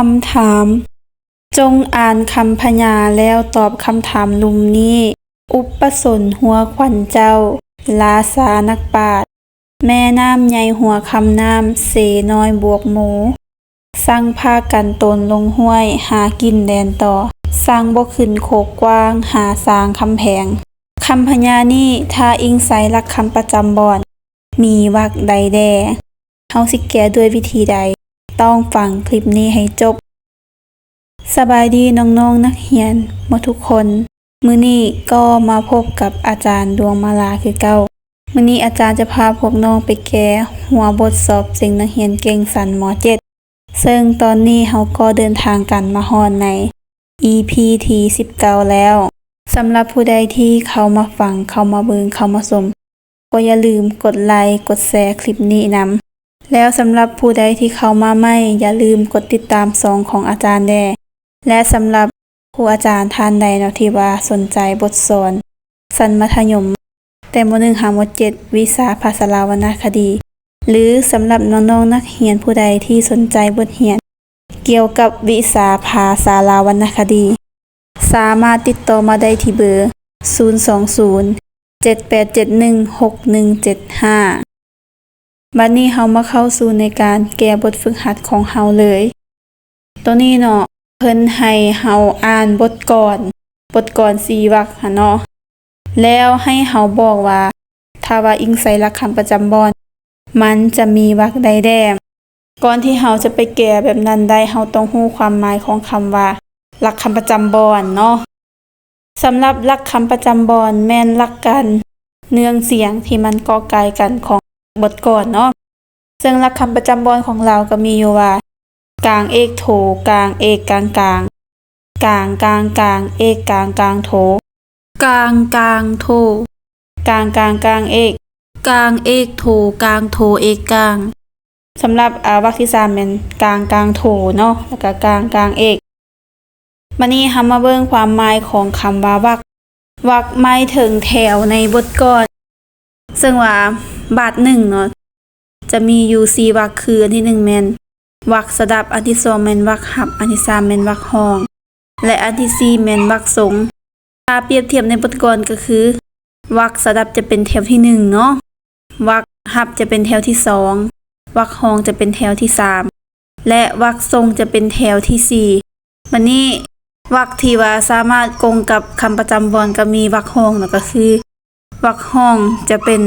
คำถามจงอ่านคำพยาแล้วตอบคำถามลุมนี้อุปสนหัวขวัญเจ้าลาสานักปราชญ์แม่น้ำใหญ่หัวคำน้ำเสน้อยบวกหมูสั่งพากันตนลงห้วยหากินแดนต่อสร้างบ่ขึ้นโคกกว้างหาสร้างคำแพงคำพยานี้ถ้าอิงใส่หลักคำประจำบอนมีวรรคใดแดเฮาสิแก้ด้วยวิธีใดต้องฟังคลิปนี้ให้จบสบายดีน้องๆนักเรียนหมดทุกคนมื้อนี้ก็มาพบกับอาจารย์ดวงมาลาคือเก่ามื้อนี้อาจารย์จะพาพวกน้องไปแก้หัวบทสอบสิ่งนักเรียนเก่งสันม.7 ซึ่งตอนนี้เฮาก็เดินทางกันมาฮอดใน EP ที่19แล้วสำหรับผู้ใดที่เข้ามาฟังเข้ามาเบิ่งเข้ามาชมก็อย่าลืมกดไลค์กดแชร์คลิปนี้นำแล้วสำหรับผู้ใดที่เข้ามาใหม่อย่าลืมกดติดตามช่องของอาจารย์แด่และสำหรับผู้อาจารย์ท่านใดเนาะที่ว่าสนใจบทสอนชั้นมัธยมแต่ม.1 ถึงม.7 วิชาภาษาลาววรรณคดีหรือสำหรับน้องๆนักเรียนผู้ใดที่สนใจบทเรียนเกี่ยวกับวิชาภาษาลาววรรณคดีสามารถติดต่อมาได้ที่เบอร์ 020-7871-6175 บัดนี้เฮามาเข้าสู่ในการแก้บทฝึกหัดของเฮาเลยตัวนี้เนาะเพิ่นให้เฮาอ่านบทก่อน4วรรคหั่นเนาะแล้วให้เฮาบอกว่าถ้าว่าอิงใส่หลักคำประจำบอนมันจะมีวรรคใดแด่ก่อนที่เฮาจะไปแก้แบบนั้นได้เฮาต้องรู้ความหมายของคำว่าหลักคำประจำบอนเนาะสำหรับหลักคำประจำบอนแม่นหลักการเนื่องเสียงที่มันก่อไก่กันของบทก่อนเนาะซึ่งหลักคำประจำบอนของเราก็มีอยู่ว่ากลางเอกโทกลางเอกกลางกลางกลางกลางกลางเอกกลางกลางโทกลางกลางโทกลางกลางกลางเอกกลางเอกโทกลางโทเอกกลางสำหรับวรรคที่3เป็นกลางกลางโทเนาะแล้วก็กลางกลางเอกบัดนี้เฮามาเบิ่งความหมายของคำว่าวรรคหมายถึงแถวในบทก่อนซึ่งว่าบาท1เนาะจะมีอยู่4วรรคคืออันที่1แม่นวรรคสดับอันที่2แม่นวรรคหับอันที่3แม่นวรรคห้องและอันที่4แม่นวรรคสงถ้าเปรียบเทียบในบทก่อนก็คือวรรคสดับจะเป็นแถวที่1เนาะวรรคหับจะเป็นแถวที่2วรรคห้องจะเป็นแถวที่3และวรรคทรงจะเป็นแถวที่4บัดนี้วรรคที่ว่าสามารถกงกับคำประจำบอนก็มีวรรคห้องแล้วก็คือวรรคห้องจะเป็น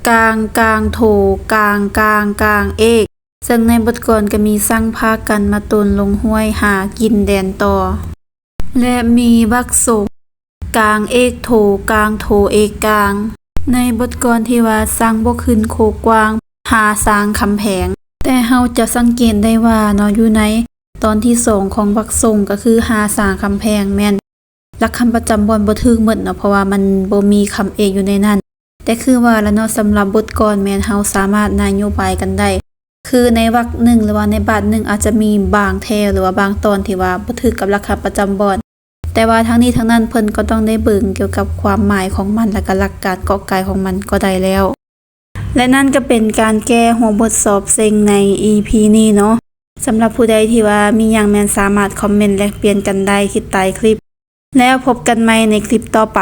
กลางกลางโทกลางกลางกลางเอกซึ่งในบทก่อนก็มีสร้างพากันมาตนลงห้วยหากินแดนต่อและมีวรรคสงกลางเอกโทกลางโทเอกกลางในบทก่อนที่ว่าสร้างบ่ขึ้นโคกกว้างหาสร้างคำแพงแต่เฮาจะสังเกตได้ว่าเนาะอยู่ในตอนที่2ของวรรคทรงก็คือหาสร้างคำแพงแม่นหลักคำประจำบอนบ่ถึกหมดเนาะเพราะว่ามันบ่มีคำเอกอยู่ในนั้นแต่คือว่าแล้วเนาะสำหรับบทก่อนแม่นเฮาสามารถนโยบายกันได้คือในวรรค1หรือว่าในบาท1อาจจะมีบางแถวหรือว่าบางตอนที่ว่าบ่ถึกกับหลักคำประจำบอนแต่ว่าทั้งนี้ทั้งนั้นเพิ่นก็ต้องได้เบิ่งเกี่ยวกับความหมายของมันและก็หลักการเกาะกายของมันก็ได้แล้วและนั่นก็เป็นการแก้หัวบทสอบเซ็งใน EP นี้เนาะสำหรับผู้ใดที่ว่ามีหยังแม่นสามารถคอมเมนต์แลกเปลี่ยนกันได้ที่ใต้คลิปแล้วพบกันใหม่ในคลิปต่อไป